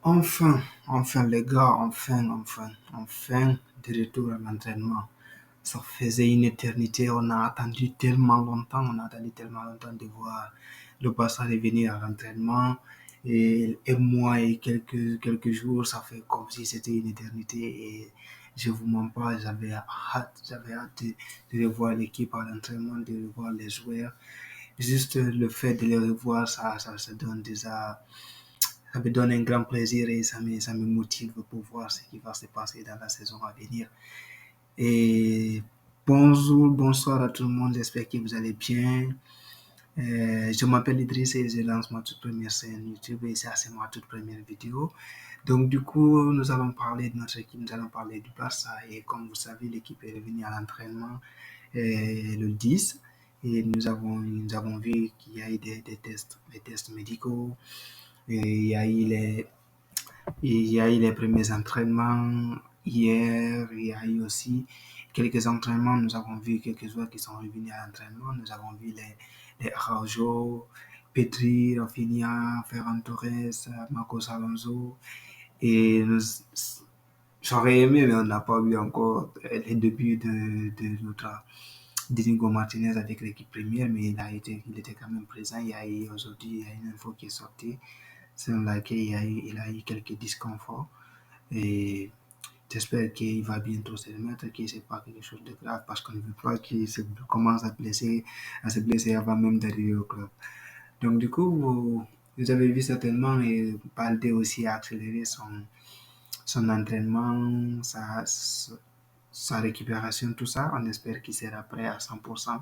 Enfin les gars, enfin de retour à l'entraînement. Ça faisait une éternité, on a attendu tellement longtemps de voir le Barça revenir à l'entraînement. Et moi et quelques jours, ça fait comme si c'était une éternité. Et je vous mens pas, j'avais hâte de revoir l'équipe à l'entraînement, de revoir les joueurs. Juste le fait de les revoir, ça donne déjà, ça me donne un grand plaisir et ça me motive pour voir ce qui va se passer dans la saison à venir. Et bonjour, bonsoir à tout le monde, j'espère que vous allez bien. Je m'appelle Idriss et je lance ma toute première chaîne YouTube et ça c'est ma toute première vidéo. Donc du coup, nous allons parler de notre équipe, nous allons parler du Barça et comme vous savez, l'équipe est revenue à l'entraînement le 10 et nous avons vu qu'il y a eu des tests médicaux et il y a eu les premiers entraînements hier, il y a eu aussi quelques entraînements. Nous avons vu quelques joueurs qui sont revenus à l'entraînement. Nous avons vu les Araujo, Petri, Rafinha, Ferran Torres, Marcos Alonso. Et j'aurais aimé, mais on n'a pas vu encore les débuts de notre Diego Martinez avec l'équipe première, mais il était quand même présent. Aujourd'hui, il y a une info qui est sortie selon laquelle il a eu quelques disconforts. Et j'espère qu'il va bientôt se remettre, que ce n'est pas quelque chose de grave parce qu'on ne veut pas qu'il commence à se blesser avant même d'arriver au club. Donc du coup, vous avez vu certainement et Balde aussi a accéléré son entraînement, sa récupération, tout ça. On espère qu'il sera prêt à 100%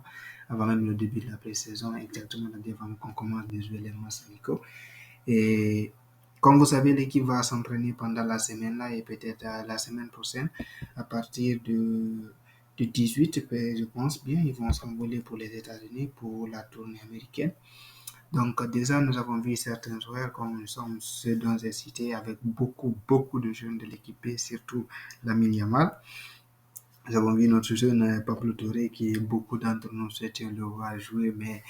avant même le début de la pré-saison, exactement avant qu'on commence de jouer les matchs amicaux. Et comme vous savez, l'équipe va s'entraîner pendant la semaine là et peut-être la semaine prochaine, à partir du 18, je pense bien, ils vont s'envoler pour les États-Unis pour la tournée américaine. Donc déjà, nous avons vu certains joueurs comme nous sommes ceux dont j'ai cité avec beaucoup, beaucoup de jeunes de l'équipe, surtout Lamine Yamal. Nous avons vu notre jeune Pablo Touré qui beaucoup d'entre nous souhaitent le voir jouer, mais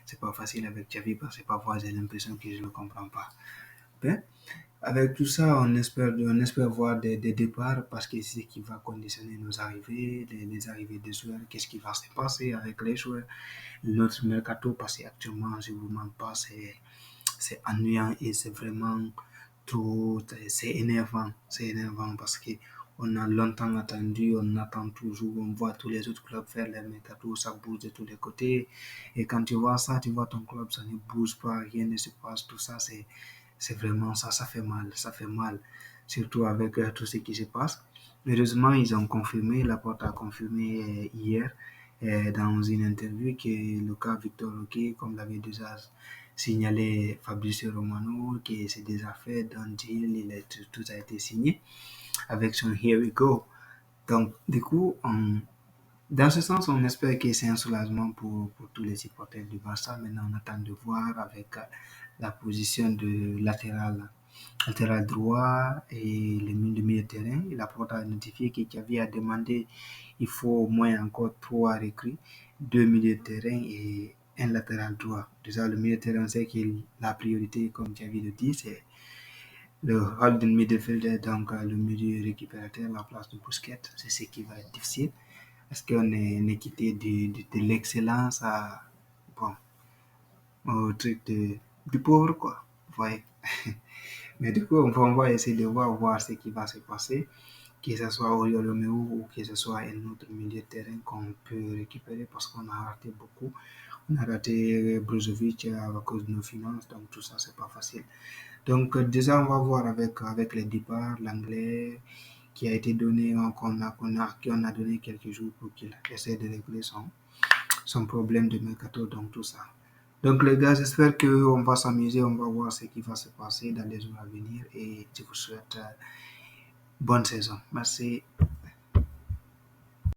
c'est pas facile avec Xavi parce que parfois j'ai l'impression que je ne le comprends pas. Ben, avec tout ça, on espère voir des départs parce que c'est ce qui va conditionner nos arrivées, les arrivées des joueurs, qu'est-ce qui va se passer avec les joueurs, notre mercato, parce qu'actuellement, je ne vous mens pas, c'est ennuyant et c'est vraiment trop, c'est énervant parce que on a longtemps attendu, on attend toujours, on voit tous les autres clubs faire leur mercato, ça bouge de tous les côtés. Et quand tu vois ça, tu vois ton club, ça ne bouge pas, rien ne se passe, tout ça, c'est vraiment ça, ça fait mal, surtout avec tout ce qui se passe. Heureusement, ils ont confirmé, Laporte a confirmé hier dans une interview que le cas Victor Roque, comme l'avait déjà signalé Fabrizio Romano, que c'est déjà fait, dans deal, tout a été signé avec son Here We Go. Donc, du coup, dans ce sens, on espère que c'est un soulagement pour tous les supporters du Barça. Maintenant, on attend de voir avec la position de latéral droit et le milieu de terrain. La porte a notifié que Xavi a demandé il faut au moins encore 3 recrues, 2 milieux de terrain et un latéral droit. Déjà, le milieu de terrain, c'est que la priorité, comme Xavi le dit, c'est le holding midfielder, donc le milieu récupérateur, la place de Busquets. C'est ce qui va être difficile. Est-ce qu'on est une équité de l'excellence bon, au truc du pauvre, quoi. Vous voyez. Mais du coup, on va essayer de voir ce qui va se passer, que ce soit Oriol Romeo ou que ce soit un autre milieu de terrain qu'on peut récupérer parce qu'on a raté beaucoup. On a raté Brozovic à cause de nos finances, donc tout ça, c'est pas facile. Donc, déjà, on va voir avec les départs, l'anglais qui a été donné, qui on a donné quelques jours pour qu'il essaie de régler son problème de mercato, donc tout ça. Donc les gars, j'espère qu'on va s'amuser, on va voir ce qui va se passer dans les jours à venir et je vous souhaite bonne saison. Merci.